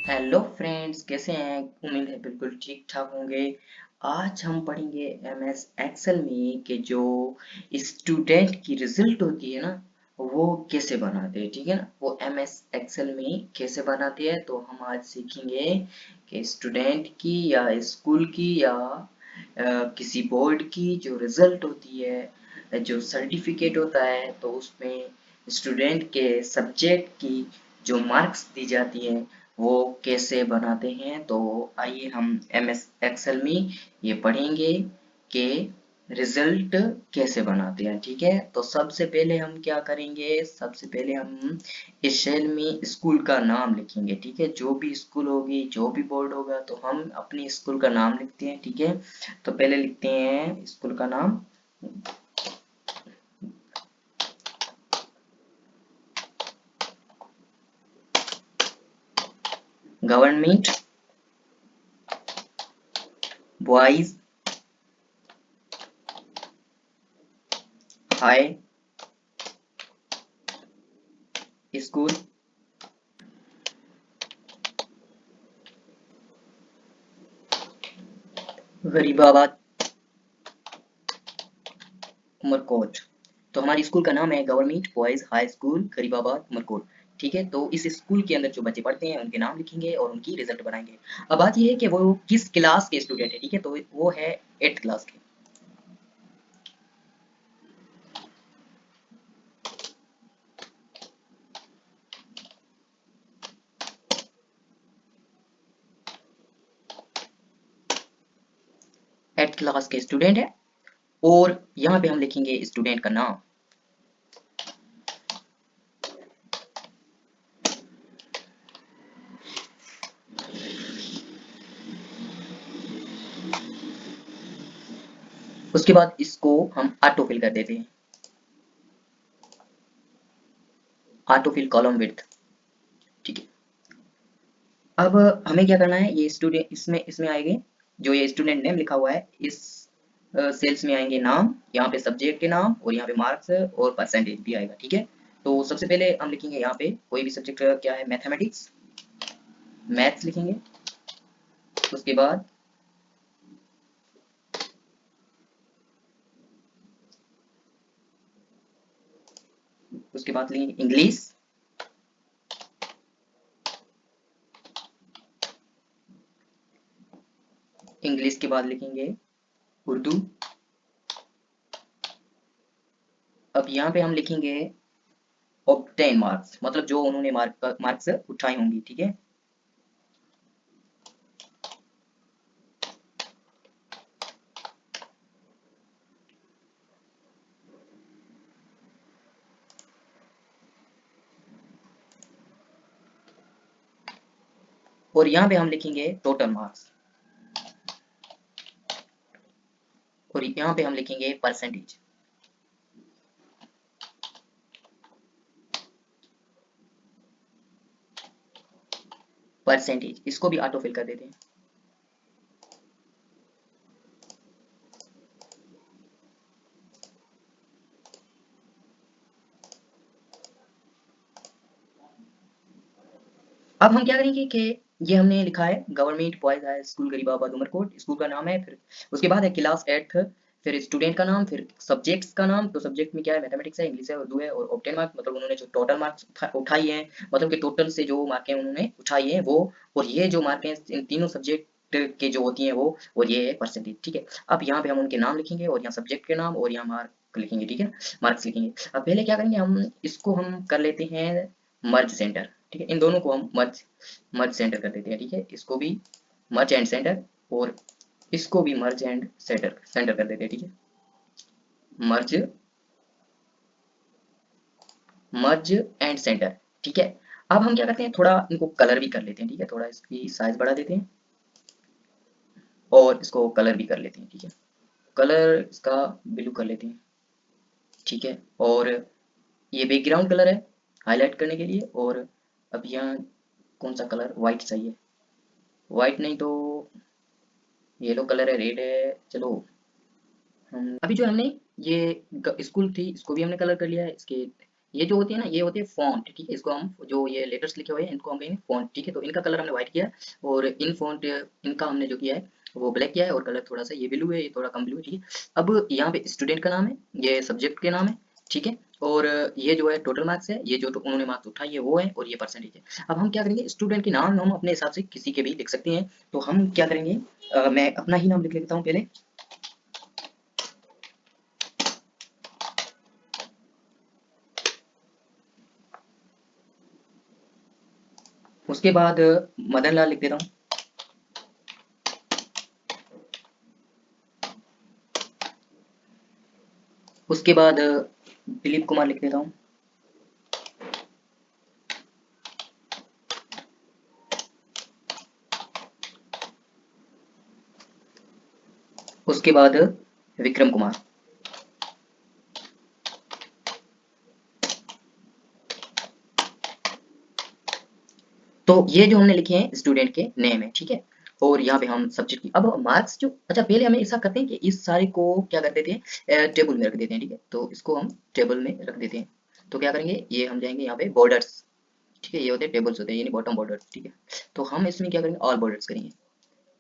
Hello friends, कैसे हैं? उम्मीद है बिल्कुल ठीक ठाक होंगे। आज हम पढ़ेंगे एमएस एक्सेल में कि जो स्टूडेंट की रिजल्ट होती है ना, वो कैसे बनाते हैं। ठीक है ना, वो एमएस एक्सेल में कैसे बनाते हैं। तो हम आज सीखेंगे कि स्टूडेंट की या स्कूल की या किसी बोर्ड की जो रिजल्ट होती है, जो सर्टिफिकेट होता है, तो उसमें स्टूडेंट के सब्जेक्ट की जो मार्क्स दी जाती है वो कैसे बनाते हैं। तो आइए हम एमएस एक्सेल में ये पढ़ेंगे कि रिजल्ट कैसे बनाते हैं। ठीक है, तो सबसे पहले हम क्या करेंगे, सबसे पहले हम इस सेल में स्कूल का नाम लिखेंगे। ठीक है, जो भी स्कूल होगी, जो भी बोर्ड होगा, तो हम अपनी स्कूल का नाम लिखते हैं। ठीक है, तो पहले लिखते हैं स्कूल का नाम। Government boys high school Garibabad Umarkot. तो हमारे स्कूल का नाम है government boys high school Garibabad Umarkot. ठीक है, तो इस स्कूल के अंदर जो बच्चे पढ़ते हैं उनके नाम लिखेंगे और उनकी रिजल्ट बनाएंगे। अब बात यह है कि वो किस क्लास के स्टूडेंट है। ठीक है, तो वो है 8th क्लास के। एट्थ क्लास के स्टूडेंट है और यहाँ पे हम लिखेंगे स्टूडेंट का नाम। उसके बाद इसको हम ऑटो फिल कर देते हैं, ऑटो फिल कॉलम विड्थ। ठीक है, अब हमें क्या करना है, ये स्टूडेंट इसमें इसमें आएंगे जो ये स्टूडेंट नेम लिखा हुआ है, इस सेल्स में आएंगे नाम, यहाँ पे सब्जेक्ट के नाम और यहाँ पे मार्क्स और परसेंटेज भी आएगा। ठीक है, तो सबसे पहले हम लिखेंगे यहाँ पे कोई भी सब्जेक्ट क्या है, मैथमेटिक्स, मैथ्स लिखेंगे। उसके बाद उसके बाद लिखेंगे इंग्लिश, इंग्लिश के बाद लिखेंगे उर्दू। अब यहाँ पे हम लिखेंगे ऑब्टेन मार्क्स, मतलब जो उन्होंने मार्क्स उठाई होंगी। ठीक है, और यहाँ पे हम लिखेंगे टोटल मार्क्स और यहाँ पे हम लिखेंगे परसेंटेज। परसेंटेज इसको भी ऑटो फिल कर देते हैं। अब हम क्या करेंगे कि ये हमने लिखा है government boys high school Garibabad Umarkot, school का नाम है, फिर उसके बाद है क्लास 8th, फिर स्टूडेंट का नाम, फिर सब्जेक्ट्स का नाम। तो सब्जेक्ट में क्या है, मैथमेटिक्स है, इंग्लिश है, उर्दू है और ऑब्टेन मार्क्स, मतलब उन्होंने जो टोटल मार्क्स उठाई है, मतलब कि टोटल से जो मार्कें उन्होंने उठाई है वो, और ये जो मार्कें इन तीनों सब्जेक्ट के जो होती हैं वो, और ये है परसेंटेज। ठीक है, अब यहाँ पे हम उनके नाम लिखेंगे और यहाँ सब्जेक्ट के नाम और यहाँ मार्क लिखेंगे। ठीक है, मार्क्स लिखेंगे। अब पहले क्या करेंगे, हम इसको हम कर लेते हैं मर्ज सेंटर। ठीक है, इन दोनों को हम मर्ज मर्ज सेंटर कर देते हैं। ठीक है, इसको भी मर्ज एंड सेंटर और इसको भी मर्ज एंड सेंटर सेंटर कर देते हैं। ठीक है, मर्ज मर्ज एंड सेंटर। ठीक है, अब हम क्या करते हैं, थोड़ा इनको कलर भी कर लेते हैं। ठीक है, थोड़ा इसकी साइज बढ़ा देते हैं और इसको कलर भी कर लेते हैं। ठीक है, कलर इसका ब्लू कर लेते हैं। ठीक है, और ये बैकग्राउंड कलर है हाईलाइट करने के लिए। और अब यहाँ कौन सा कलर, व्हाइट चाहिए, व्हाइट नहीं तो येलो कलर है, रेड है, चलो हम अभी जो हमने ये स्कूल थी इसको भी हमने कलर कर लिया है। इसके ये जो होती है ना, ये होती है फॉन्ट, ठीक है। इसको हम जो ये लेटर्स लिखे हुए हैं इनको हम कहेंगे फॉन्ट, ठीक है। तो इनका कलर हमने व्हाइट किया है, और इन फॉन्ट इनका हमने जो किया है वो ब्लैक किया है, और कलर थोड़ा सा ये ब्लू है, ये थोड़ा कम ब्लू है, ठीक है। अब यहाँ पे स्टूडेंट का नाम है, ये सब्जेक्ट के नाम है, ठीक है। और ये जो है टोटल मार्क्स है, ये जो उन्होंने मार्क्स उठाई है वो है, और ये परसेंटेज है। अब हम क्या करेंगे, स्टूडेंट के नाम हम अपने हिसाब से किसी के भी लिख सकते हैं। तो हम क्या करेंगे, मैं अपना ही नाम लिख लेता हूँ पहले। उसके बाद मदन लाल लिख देता हूँ। उसके बाद दिलीप कुमार लिख देता हूँ। उसके बाद विक्रम कुमार। तो ये जो हमने लिखे हैं स्टूडेंट के नेम है, ठीक है। और यहाँ पे हम सब्जेक्ट की अब मार्क्स जो, अच्छा पहले हमें ऐसा करते हैं कि इस सारे को क्या कर देते हैं, टेबल में रख देते हैं, ठीक है। तो इसको हम टेबल में रख देते हैं। तो क्या करेंगे, ये हम जाएंगे यहाँ पे बॉर्डर्स, ठीक है। ये होते हैं टेबल्स होते हैं, यानी बॉटम बॉर्डर, ठीक है। तो हम इसमें क्या करेंगे, ऑल बॉर्डर्स करेंगे।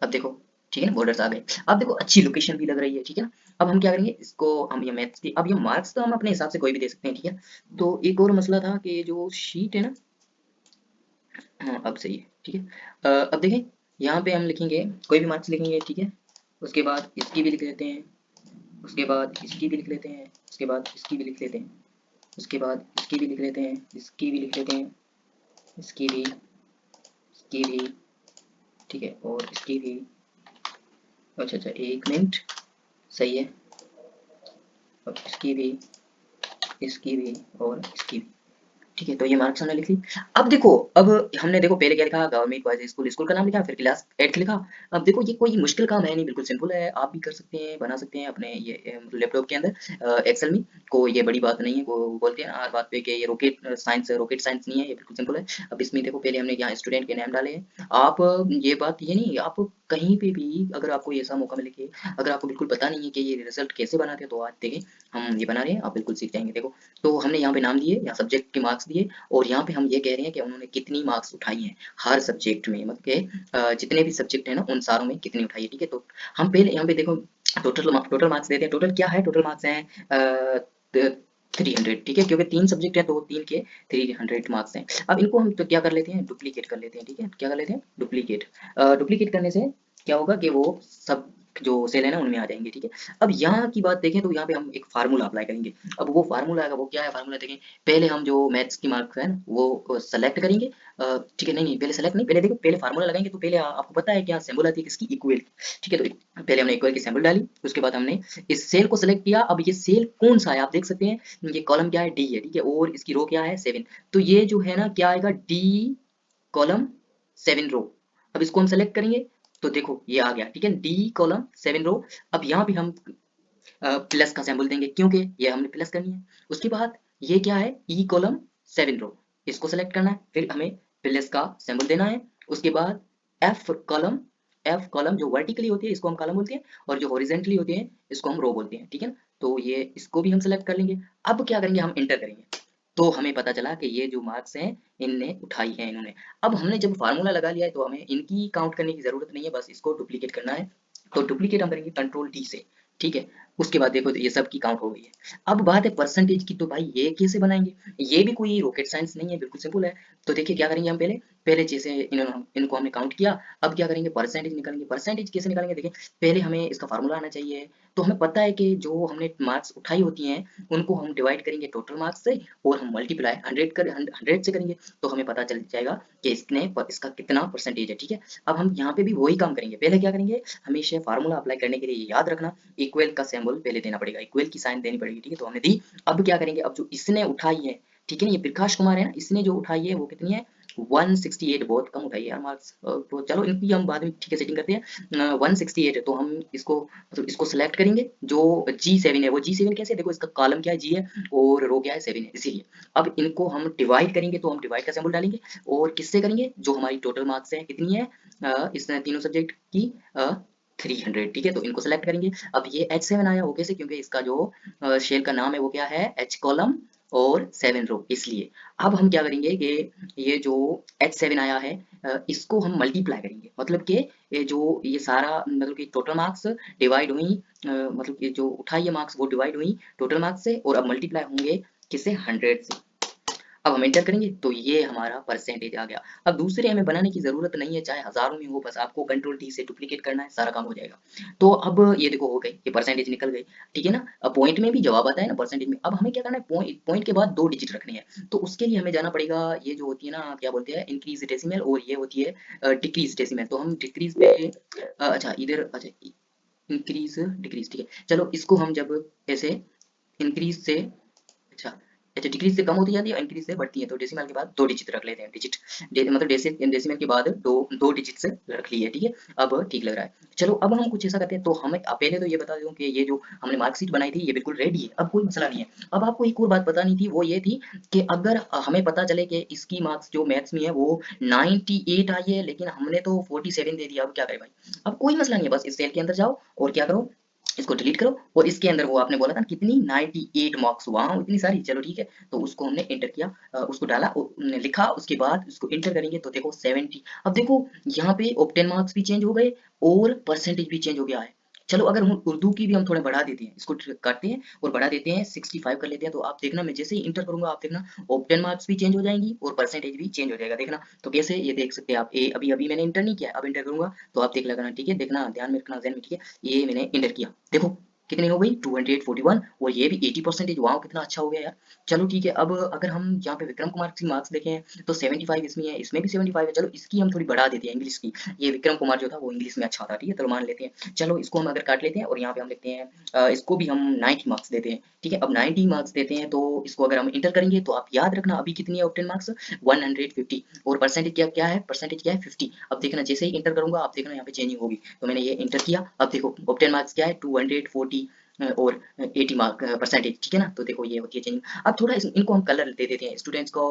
अब देखो, ठीक है ना, बॉर्डर्स आ गए। अब देखो अच्छी लोकेशन भी लग रही है, ठीक है ना। अब हम क्या करेंगे, इसको हम ये मैथ्स की, अब ये मार्क्स तो हम अपने हिसाब से कोई भी दे सकते हैं, ठीक है। तो एक और मसला था कि जो शीट है ना, हाँ अब सही है, ठीक है। अब देखें, यहाँ पे हम लिखेंगे, कोई भी मार्क्स लिखेंगे, ठीक है। उसके बाद इसकी भी लिख लेते हैं, उसके बाद इसकी भी लिख लेते हैं, उसके बाद इसकी भी लिख लेते हैं, उसके बाद इसकी भी लिख लेते हैं, इसकी भी लिख लेते हैं, इसकी भी, इसकी भी, ठीक है, और इसकी भी। अच्छा अच्छा, एक मिनट, सही है। अब इसकी भी, इसकी भी, और इसकी भी, ठीक है। तो ये मार्क्स हमने लिख ली। अब देखो, अब हमने देखो पहले क्या लिखा, गवर्नमेंट बॉयज स्कूल, स्कूल का नाम लिखा, फिर क्लास 8 लिखा। अब देखो ये कोई मुश्किल काम है नहीं, बिल्कुल सिंपल है, आप भी कर सकते हैं, बना सकते हैं अपने ये लैपटॉप के अंदर एक्सेल में। को ये बड़ी बात नहीं है, वो बोलते हैं ना हर बात पे कि ये रॉकेट साइंस नहीं है, ये बिल्कुल सिंपल है। अब इसमें देखो पहले हमने यहाँ स्टूडेंट के नाम डाले हैं। आप ये बात ये नहीं, आप कहीं पे भी अगर आपको ऐसा मौका मिले कि अगर आपको बिल्कुल पता नहीं है कि ये रिजल्ट कैसे बनाते हैं, तो आज देखें हम ये बना रहे हैं, आप बिल्कुल सीख जाएंगे। देखो, तो हमने यहाँ पे नाम दिए, यहाँ सब्जेक्ट के मार्क्स दिए, और यहाँ पे हम ये कह रहे हैं कि उन्होंने कितनी मार्क्स उठाई हैं हर सब्जेक्ट में, मतलब कि जितने भी सब्जेक्ट है ना उन सारों में कितनी उठाई है, ठीक है। तो हम पहले यहाँ पे देखो टोटल मार्क्स देते हैं। टोटल क्या है, टोटल मार्क्स हैं 300, ठीक है, क्योंकि 3 सब्जेक्ट है तो 3 के 300 मार्क्स हैं। अब इनको हम तो क्या कर लेते हैं, डुप्लीकेट कर लेते हैं, ठीक है। क्या कर लेते हैं, डुप्लीकेट। डुप्लीकेट करने से क्या होगा कि वो सब जो सेल है ना उनमें आ जाएंगे, ठीक है। अब यहाँ की बात देखें तो यहाँ पे हम एक फार्मूला अप्लाई करेंगे। अब वो फार्मूला है, वो क्या है फार्मूला, देखें पहले हम जो मैथ्स की मार्क्स है ना वो सेलेक्ट करेंगे, ठीक है। नहीं नहीं, पहले सेलेक्ट नहीं, पहले देखो, पहले फार्मूला लगाएंगे। तो पहले आपको पता है क्या सिंबल आती है किसकी, इक्वल की, ठीक है। तो पहले हमने इक्वल की सिंबल डाली, उसके बाद हमने इस सेल को सिलेक्ट किया। अब ये सेल कौन सा है आप देख सकते हैं, ये कॉलम क्या है, डी है, ठीक है, और इसकी रो क्या है, 7। तो ये जो है ना क्या आएगा, डी कॉलम 7 रो। अब इसको हम सेलेक्ट करेंगे, तो देखो ये आ गया, ठीक है, डी कॉलम 7 रो। अब यहाँ पे हम प्लस का सिंबल देंगे, क्योंकि ये हमने प्लस करनी है। उसके बाद ये क्या है, ई कॉलम 7 रो, इसको सेलेक्ट करना है, फिर हमें प्लस का सिंबल देना है। उसके बाद एफ कॉलम, एफ कॉलम जो वर्टिकली होती है इसको हम कॉलम बोलते हैं, और जो हॉरिजेंटली होती है इसको हम रो बोलते हैं, ठीक है ना। तो ये इसको भी हम सेलेक्ट कर लेंगे। अब क्या करेंगे, हम इंटर करेंगे। तो हमें पता चला कि ये जो मार्क्स हैं इनने उठाई है इन्होंने। अब हमने जब फार्मूला लगा लिया है तो हमें इनकी काउंट करने की जरूरत नहीं है, बस इसको डुप्लीकेट करना है। तो डुप्लीकेट हम करेंगे कंट्रोल डी से, ठीक है। उसके बाद देखो तो ये सब की काउंट हो गई है। अब बात है परसेंटेज की, तो भाई ये कैसे बनाएंगे, ये भी कोई रॉकेट साइंस नहीं है, बिल्कुल सिंपल है। तो देखिए क्या करेंगे, हम पहले पहले जैसे इनको हमने काउंट किया, अब क्या करेंगे, परसेंटेज निकालेंगे। परसेंटेज कैसे निकालेंगे, देखिए पहले हमें इसका फार्मूला आना चाहिए। तो हमें पता है कि जो हमने मार्क्स उठाई होती हैं उनको हम डिवाइड करेंगे टोटल मार्क्स से, और हम मल्टीप्लाई 100 से करेंगे, तो हमें पता चल जाएगा कि इसका कितना परसेंटेज है, ठीक है। अब हम यहाँ पे भी वही काम करेंगे। पहले क्या करेंगे, हमेशा फार्मूला अप्लाई करने के लिए याद रखना, इक्वल का सिंबल पहले देना पड़ेगा, इक्वल की साइन देनी पड़ेगी, ठीक है। तो हमने दी। अब क्या करेंगे, अब जो इसने उठाई है, ठीक है ना, ये प्रकाश कुमार है ना, इसने जो उठाई है वो कितनी है, 168, बहुत कम उठाई है यार मार्क्स। तो चलो इनकी हम बाद में ठीक है सेटिंग करते हैं। 168 है, तो हम इसको मतलब इसको सेलेक्ट करेंगे। जो G7 है, वो G7 कैसे, देखो इसका कॉलम क्या है, G है, और रो क्या है, 7 है, इसीलिए। अब इनको हम डिवाइड करेंगे, तो हम डिवाइड का सिंबल डालेंगे, और किससे करेंगे, जो हमारी टोटल मार्क्स है कितनी है, इस तीनों सब्जेक्ट की 300, ठीक है। तो इनको सेलेक्ट करेंगे। अब ये H7 आया, वो कैसे, क्योंकि इसका जो शेल का नाम है वो क्या है, H कॉलम और 7 रो, इसलिए अब हम क्या करेंगे कि ये जो H7 आया है इसको हम मल्टीप्लाई करेंगे, मतलब कि ये सारा मतलब कि टोटल मार्क्स डिवाइड हुई मतलब कि जो उठाई है मार्क्स वो डिवाइड हुई टोटल मार्क्स से और अब मल्टीप्लाई होंगे किससे 100 से। अब हम एंटर करेंगे तो ये हमारा परसेंटेज आ गया। अब दूसरे हमें बनाने की जरूरत नहीं है, चाहे हजारों में हो, बस आपको कंट्रोल टी से डुप्लीकेट करना है, सारा काम हो जाएगा। तो अब ये देखो हो गई, ये परसेंटेज निकल गई, ठीक है ना। अब पॉइंट में भी जवाब आता है ना परसेंटेज में। अब हमें क्या करना है, पॉइंट पॉइंट के बाद 2 डिजिट रखने हैं, तो उसके लिए हमें जाना पड़ेगा, ये जो होती है ना क्या बोलते हैं इंक्रीज डेसिमल, और ये होती है डिक्रीज डेसिमल। तो हम डिक्रीज पे अच्छा इधर अच्छा इंक्रीज डिक्रीज, ठीक है चलो इसको हम जब ऐसे इंक्रीज से अच्छा अच्छा डिक्रीज से कम होती जाती है, इंक्रीज से बढ़ती है, तो डेसिमल के बाद 2 डिजिट रख लेते हैं, डिजिट मतलब डेसिमल के बाद दो दो डिजिट से रख लिए, ठीक है। अब ठीक लग रहा है। चलो अब हम कुछ ऐसा करते हैं, तो हमें पहले तो ये बता दूं कि ये जो हमने मार्कशीट बनाई थी ये बिल्कुल रेडी है, अब कोई मसला नहीं है। अब आपको एक और बात बतानी थी, वो ये थी कि अगर हमें पता चले कि इसकी मार्क्स जो मैथ्स में है वो 98 आई है, लेकिन हमने तो 47 दे दिया, अब क्या करें भाई। अब कोई मसला नहीं है, बस इस सेल के अंदर जाओ और क्या करो, इसको डिलीट करो, और इसके अंदर वो आपने बोला था कितनी 98 मार्क्स, वहां इतनी सारी, चलो ठीक है। तो उसको हमने एंटर किया, उसको डाला, लिखा, उसके बाद उसको एंटर करेंगे तो देखो 70। अब देखो यहाँ पे ऑब्टेन मार्क्स भी चेंज हो गए और परसेंटेज भी चेंज हो गया है। चलो अगर हम उर्दू की भी हम थोड़ा बढ़ा देते हैं, इसको काटते हैं और बढ़ा देते हैं 65 कर लेते हैं, तो आप देखना मैं जैसे ही इंटर करूंगा आप देखना ऑब्टेन मार्क्स भी चेंज हो जाएंगी और परसेंटेज भी चेंज हो जाएगा, देखना। तो कैसे ये देख सकते हैं आप, ए अभी अभी मैंने इंटर नहीं किया, अब इंटर करूंगा तो आप देख लेना, ठीक है, देखना ध्यान में रखना, ध्यान में, ठीक है। ये मैंने इंटर किया, देखो कितनी हो गई 241, और ये भी 80%, वाह कितना अच्छा हो गया यार। चलो ठीक है, अब अगर हम यहाँ पे विक्रम कुमार की मार्क्स देखें तो 75 इसमें है, इसमें भी 75 है, चलो इसकी हम थोड़ी बढ़ा देते हैं इंग्लिश की। ये विक्रम कुमार जो था वो इंग्लिश में अच्छा था, ठीक है, तो मान लेते हैं, चलो इसको हम अगर काट लेते हैं और यहाँ पे हम लिखते हैं इसको भी हम 90 मार्क्स देते हैं, ठीक है। अब 90 मार्क्स देते हैं तो इसको अगर हम इंटर करेंगे तो आप याद रखना अभी कितनी है ऑप्टेन मार्क्स 150, और परसेंटेज क्या क्या है, परसेंटेज क्या है 50। अब देखना जैसे ही इंटर करूंगा आप देखना यहाँ पे चेंजिंग होगी, तो मैंने ये इंटर किया, अब देखो ऑप्टेन मार्क्स क्या है 240 और 80 मार्क परसेंटेज, ठीक है ना। तो देखो ये होती है चेंजिंग। अब थोड़ा इनको हम कलर दे देते हैं स्टूडेंट्स को,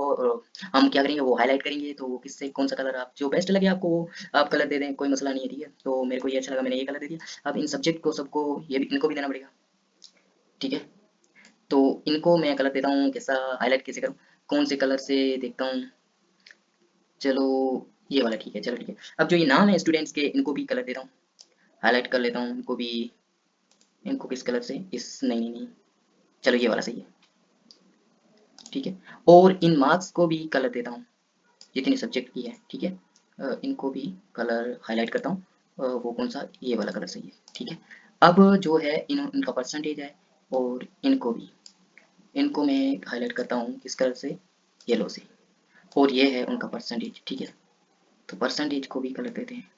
हम क्या करेंगे वो हाईलाइट करेंगे, तो वो किससे कौन सा कलर आप जो बेस्ट लगे आपको वो आप कलर दे दें, कोई मसला नहीं है, ठीक है। तो मेरे को ये अच्छा लगा, मैंने ये कलर दे दिया। अब इन सब्जेक्ट को सबको ये भी इनको भी देना पड़ेगा, ठीक है। तो इनको मैं कलर देता हूँ, कैसा हाईलाइट कैसे करूँ, कौन से कलर से देखता हूँ, चलो ये वाला ठीक है, चलो ठीक है। अब जो ये नाम है स्टूडेंट्स के इनको भी कलर देता हूँ, हाईलाइट कर लेता हूँ इनको भी, इनको किस कलर से, इस नहीं नहीं नहीं, चलो ये वाला सही है, ठीक है। और इन मार्क्स को भी कलर देता हूँ जितने सब्जेक्ट की है, ठीक है। इनको भी कलर हाईलाइट करता हूँ, वो कौन सा, ये वाला कलर सही है, ठीक है। अब जो है इनका परसेंटेज है, और इनको भी, इनको मैं हाईलाइट करता हूँ किस कलर से, येलो से, और ये है उनका परसेंटेज, ठीक है। तो परसेंटेज को भी कलर देते हैं,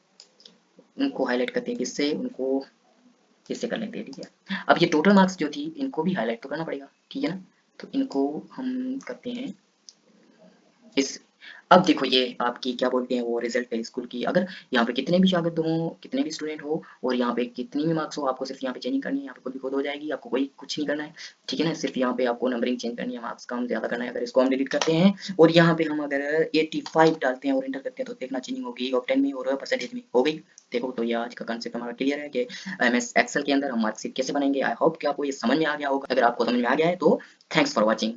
उनको हाईलाइट करते हैं किससे, उनको इससे कर लेते हैं, ठीक है। अब ये टोटल मार्क्स जो थी इनको भी हाईलाइट तो करना पड़ेगा, ठीक है ना। तो इनको हम करते हैं इस, अब देखो ये आपकी क्या बोलते हैं वो रिजल्ट है स्कूल की, अगर यहाँ पे कितने भी शागिर्द हो, कितने भी स्टूडेंट हो, और यहाँ पे कितनी भी मार्क्स हो, आपको सिर्फ यहाँ पे चेंजिंग करनी है, यहाँ पे खुद भी खुद हो जाएगी, आपको कोई कुछ नहीं करना है, ठीक है ना। सिर्फ यहाँ पे आपको नंबरिंग चेंज करनी है, मार्क्स कम ज्यादा करना है। अगर इसको हम डिलीट करते हैं और यहाँ पे हम अगर 85 डालते हैं और इंटर करते हैं, तो देखना चेंजिंग होगी ऑप्टेन में और परसेंटेज में हो गई। देखो तो ये आज का कंसेप्ट हमारा क्लियर है कि एमएस एक्सेल के अंदर हम मार्कशीट कैसे बनाएंगे। आई होप कि आपको ये समझ में आ गया होगा, अगर आपको समझ में आ गया है तो थैंक्स फॉर वॉचिंग।